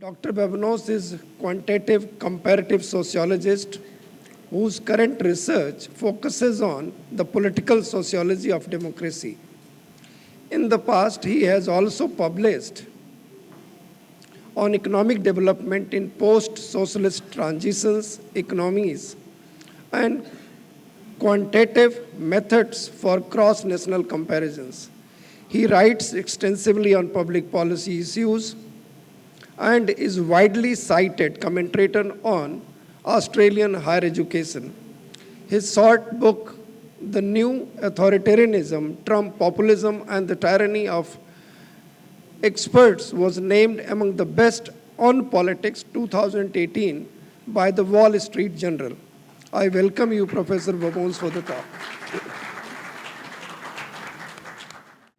Dr. Babones is a quantitative comparative sociologist whose current research focuses on the political sociology of democracy. In the past, he has also published on economic development in post-socialist transitions economies and quantitative methods for cross-national comparisons. He writes extensively on public policy issues and is widely cited commentator on Australian higher education. His short book, The New Authoritarianism, Trump Populism and the Tyranny of Experts, was named among the best on politics 2018 by the Wall Street Journal. I welcome you, Professor Babones, for the talk.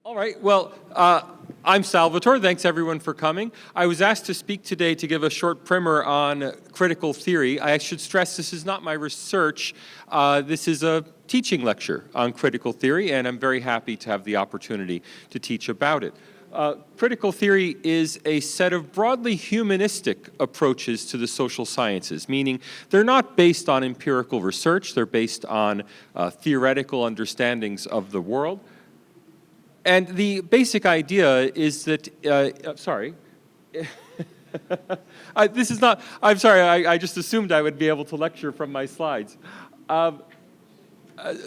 All right, well, I'm Salvatore. Thanks, everyone, for coming. I was asked to speak today to give a short primer on critical theory. I should stress this is not my research. This is a teaching lecture on critical theory, and I'm very happy to have the opportunity to teach about it. Critical theory is a set of broadly humanistic approaches to the social sciences, meaning they're not based on empirical research, they're based on theoretical understandings of the world. And the basic idea is that, I just assumed I would be able to lecture from my slides.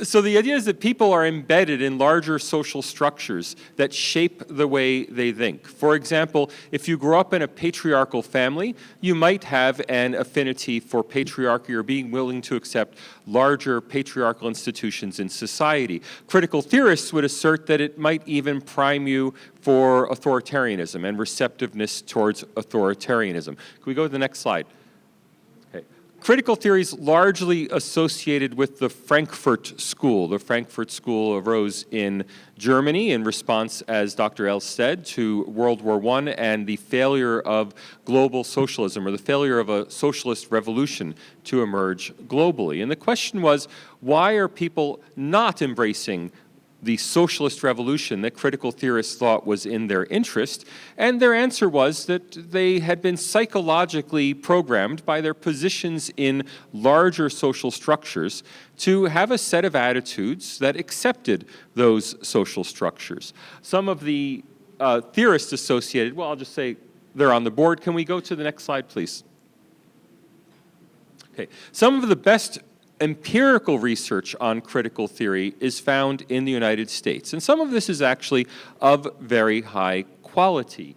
So the idea is that people are embedded in larger social structures that shape the way they think. For example, if you grow up in a patriarchal family, you might have an affinity for patriarchy or being willing to accept larger patriarchal institutions in society. Critical theorists would assert that it might even prime you for authoritarianism and receptiveness towards authoritarianism. Can we go to the next slide? Critical theory is largely associated with the Frankfurt School. The Frankfurt School arose in Germany in response, as Dr. Els said, to World War I and the failure of global socialism, or the failure of a socialist revolution to emerge globally. And the question was, why are people not embracing the socialist revolution that critical theorists thought was in their interest? And their answer was that they had been psychologically programmed by their positions in larger social structures to have a set of attitudes that accepted those social structures. Some of the theorists associated, well, I'll just say they're on the board. Can we go to the next slide, please? Okay. Some of the best empirical research on critical theory is found in the United States, and some of this is actually of very high quality.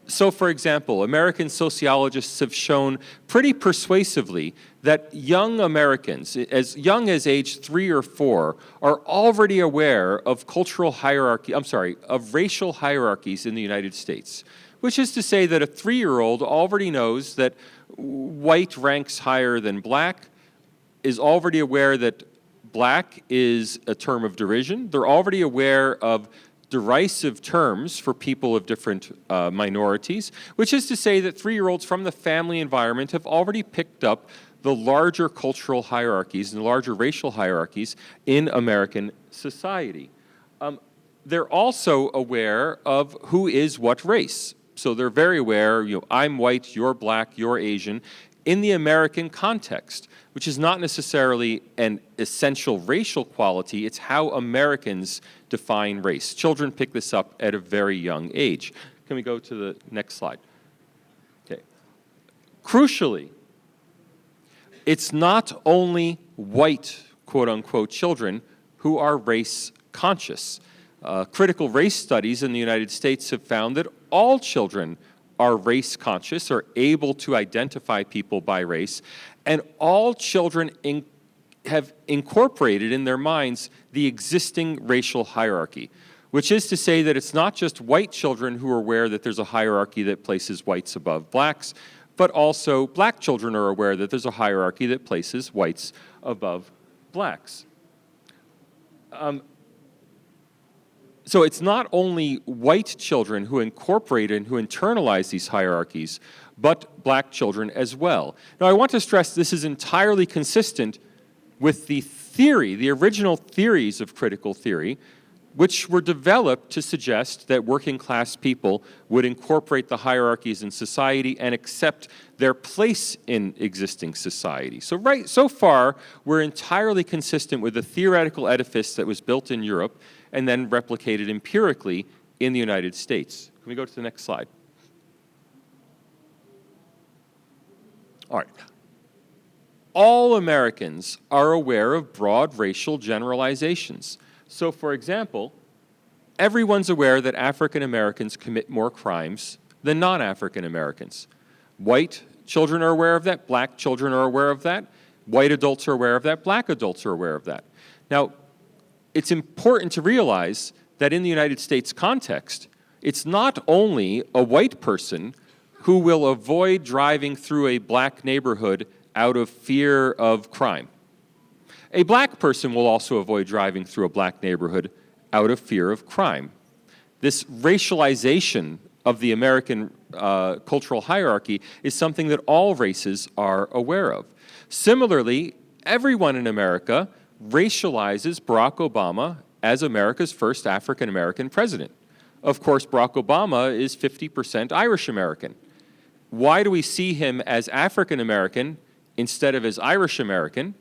So, for example, American sociologists have shown pretty persuasively that young Americans, as young as age 3 or 4, are already aware of of racial hierarchies in the United States, which is to say that a 3-year-old already knows that white ranks higher than black, is already aware that black is a term of derision. They're already aware of derisive terms for people of different minorities, which is to say that 3-year-olds from the family environment have already picked up the larger cultural hierarchies and the larger racial hierarchies in American society. They're also aware of who is what race. So they're very aware, I'm white, you're black, you're Asian, in the American context, which is not necessarily an essential racial quality, it's how Americans define race. Children pick this up at a very young age. Can we go to the next slide? Okay. Crucially, it's not only white, quote-unquote, children who are race conscious. Critical race studies in the United States have found that all children are race conscious, or able to identify people by race, and all children have incorporated in their minds the existing racial hierarchy, which is to say that it's not just white children who are aware that there's a hierarchy that places whites above blacks, but also black children are aware that there's a hierarchy that places whites above blacks. So it's not only white children who incorporate and who internalize these hierarchies, but black children as well. Now, I want to stress this is entirely consistent with the theory, the original theories of critical theory, which were developed to suggest that working class people would incorporate the hierarchies in society and accept their place in existing society. So far, we're entirely consistent with the theoretical edifice that was built in Europe and then replicated empirically in the United States. Can we go to the next slide? All right. All Americans are aware of broad racial generalizations. So, for example, everyone's aware that African Americans commit more crimes than non-African Americans. White children are aware of that, black children are aware of that, white adults are aware of that, black adults are aware of that. Now, it's important to realize that in the United States context, it's not only a white person who will avoid driving through a black neighborhood out of fear of crime. A black person will also avoid driving through a black neighborhood out of fear of crime. This racialization of the American cultural hierarchy is something that all races are aware of. Similarly, everyone in America racializes Barack Obama as America's first African American president. Of course, Barack Obama is 50% Irish American. Why do we see him as African American instead of as Irish American?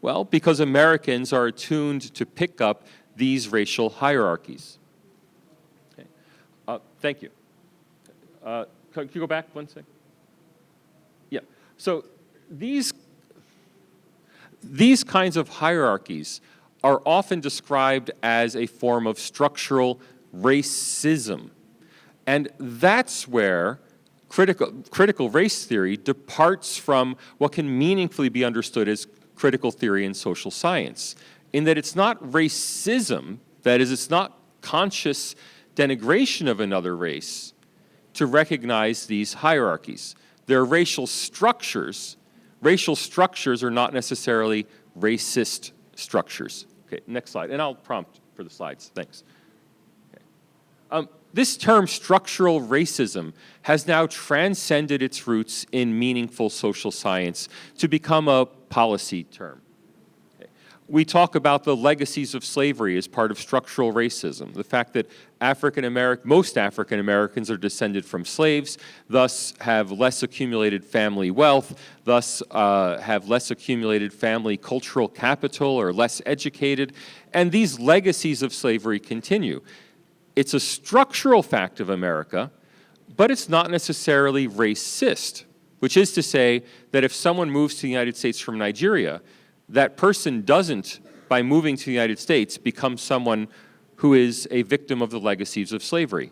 Well, because Americans are attuned to pick up these racial hierarchies. Okay. Thank you. Can you go back one second? Yeah. So these kinds of hierarchies are often described as a form of structural racism. And that's where critical race theory departs from what can meaningfully be understood as critical theory in social science, in that it's not racism, that is, it's not conscious denigration of another race to recognize these hierarchies. They're racial structures. Racial structures are not necessarily racist structures. Okay, next slide, and I'll prompt for the slides, thanks. Okay. This term, structural racism, has now transcended its roots in meaningful social science to become a policy term. Okay. We talk about the legacies of slavery as part of structural racism, the fact that most African Americans are descended from slaves, thus have less accumulated family wealth, thus have less accumulated family cultural capital, or less educated, and these legacies of slavery continue. It's a structural fact of America, but it's not necessarily racist, which is to say that if someone moves to the United States from Nigeria, that person doesn't, by moving to the United States, become someone who is a victim of the legacies of slavery.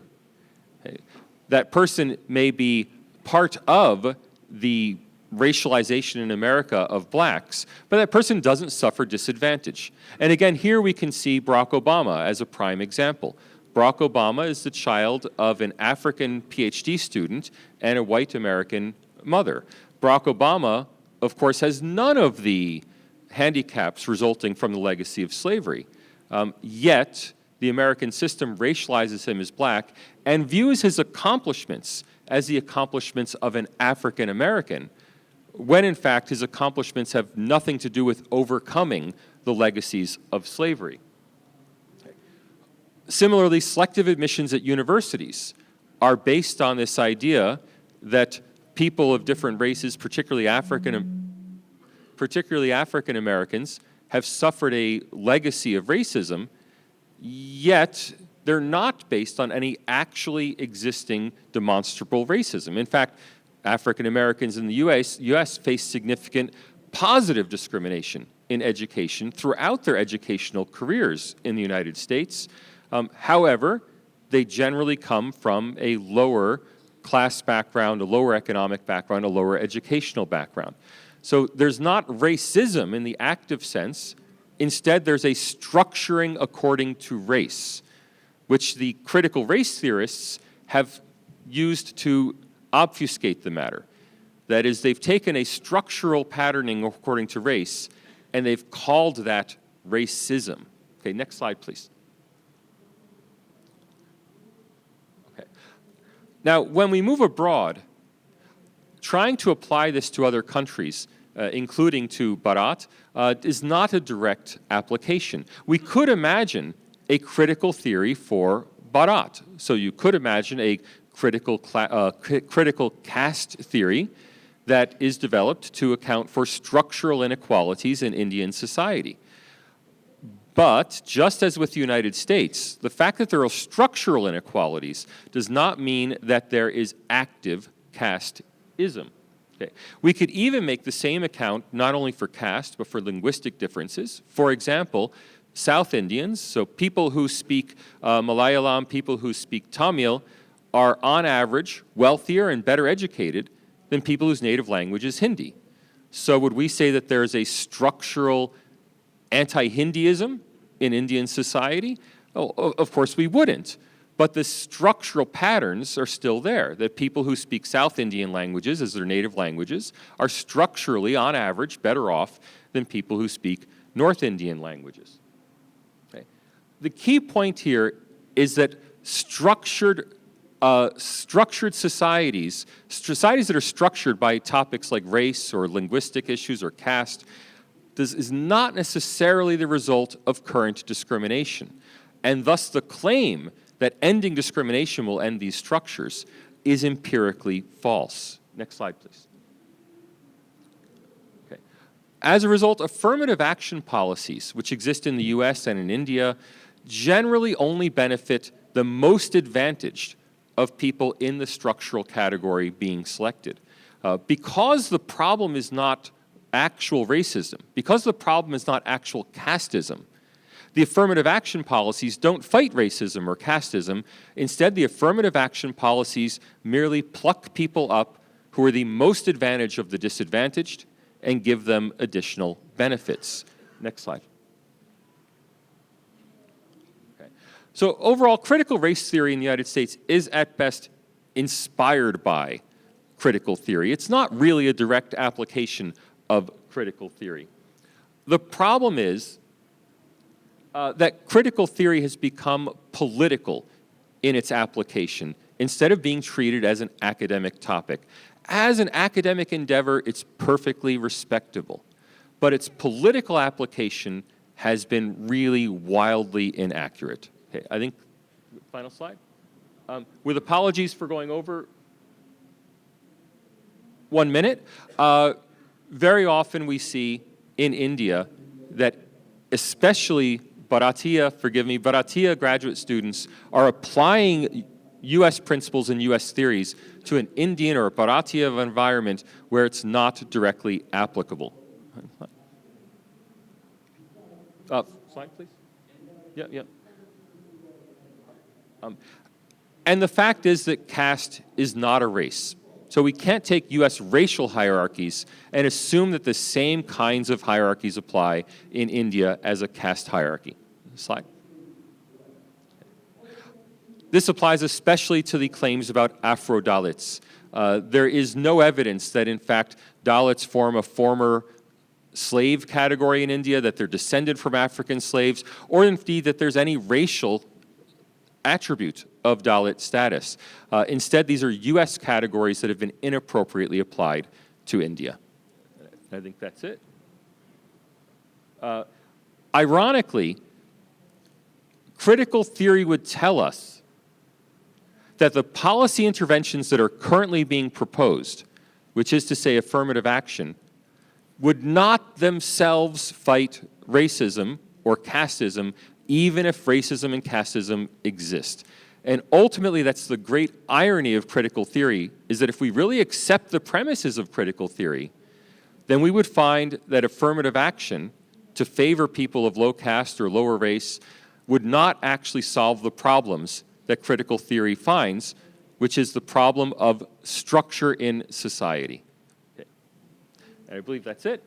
That person may be part of the racialization in America of blacks, but that person doesn't suffer disadvantage. And again, here we can see Barack Obama as a prime example. Barack Obama is the child of an African PhD student and a white American mother. Barack Obama, of course, has none of the handicaps resulting from the legacy of slavery. Yet, the American system racializes him as black and views his accomplishments as the accomplishments of an African American, when in fact his accomplishments have nothing to do with overcoming the legacies of slavery. Similarly, selective admissions at universities are based on this idea that people of different races, particularly African Americans, have suffered a legacy of racism, yet they're not based on any actually existing demonstrable racism. In fact, African Americans in the US face significant positive discrimination in education throughout their educational careers in the United States. However, they generally come from a lower class background, a lower economic background, a lower educational background. So there's not racism in the active sense. Instead, there's a structuring according to race, which the critical race theorists have used to obfuscate the matter. That is, they've taken a structural patterning according to race, and they've called that racism. Okay, next slide, please. Okay. Now, when we move abroad, trying to apply this to other countries, including to Bharat, is not a direct application. We could imagine a critical theory for Bharat. So you could imagine a critical caste theory that is developed to account for structural inequalities in Indian society. But just as with the United States, the fact that there are structural inequalities does not mean that there is active casteism. Okay. We could even make the same account not only for caste, but for linguistic differences. For example, South Indians, so people who speak Malayalam, people who speak Tamil, are on average wealthier and better educated than people whose native language is Hindi. So would we say that there is a structural anti-Hindiism in Indian society? Oh, of course we wouldn't. But the structural patterns are still there, that people who speak South Indian languages as their native languages are structurally, on average, better off than people who speak North Indian languages. Okay. The key point here is that structured societies that are structured by topics like race or linguistic issues or caste, this is not necessarily the result of current discrimination. And thus the claim that ending discrimination will end these structures is empirically false. Next slide, please. Okay. As a result, affirmative action policies, which exist in the US and in India, generally only benefit the most advantaged of people in the structural category being selected. Because the problem is not actual racism, because the problem is not actual casteism, the affirmative action policies don't fight racism or casteism. Instead, the affirmative action policies merely pluck people up who are the most advantaged of the disadvantaged and give them additional benefits. Next slide. Okay. So overall, critical race theory in the United States is at best inspired by critical theory. It's not really a direct application of critical theory. The problem is that critical theory has become political in its application instead of being treated as an academic topic. As an academic endeavor, it's perfectly respectable, but its political application has been really wildly inaccurate. Okay, I think, final slide. With apologies for going over 1 minute, very often we see in India that especially Bharatiya graduate students are applying US principles and US theories to an Indian or a Bharatiya environment where it's not directly applicable. Slide, please. Yeah. And the fact is that caste is not a race. So we can't take US racial hierarchies and assume that the same kinds of hierarchies apply in India as a caste hierarchy. Slide. This applies especially to the claims about Afro-Dalits. There is no evidence that, in fact, Dalits form a former slave category in India, that they're descended from African slaves, or indeed that there's any racial attribute of Dalit status. Instead, these are US categories that have been inappropriately applied to India. I think that's it. Ironically, critical theory would tell us that the policy interventions that are currently being proposed, which is to say affirmative action, would not themselves fight racism or casteism, even if racism and casteism exist. And ultimately, that's the great irony of critical theory, is that if we really accept the premises of critical theory, then we would find that affirmative action to favor people of low caste or lower race would not actually solve the problems that critical theory finds, which is the problem of structure in society. Okay. And I believe that's it.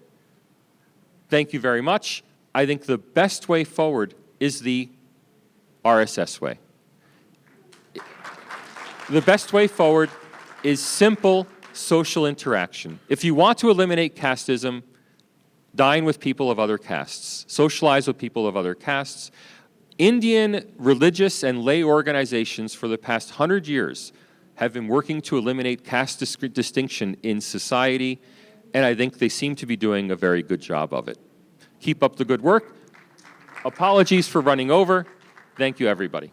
Thank you very much. I think the best way forward is the RSS way. The best way forward is simple social interaction. If you want to eliminate casteism, dine with people of other castes, socialize with people of other castes. Indian religious and lay organizations for the past 100 years have been working to eliminate caste distinction in society, and I think they seem to be doing a very good job of it. Keep up the good work. Apologies for running over. Thank you, everybody.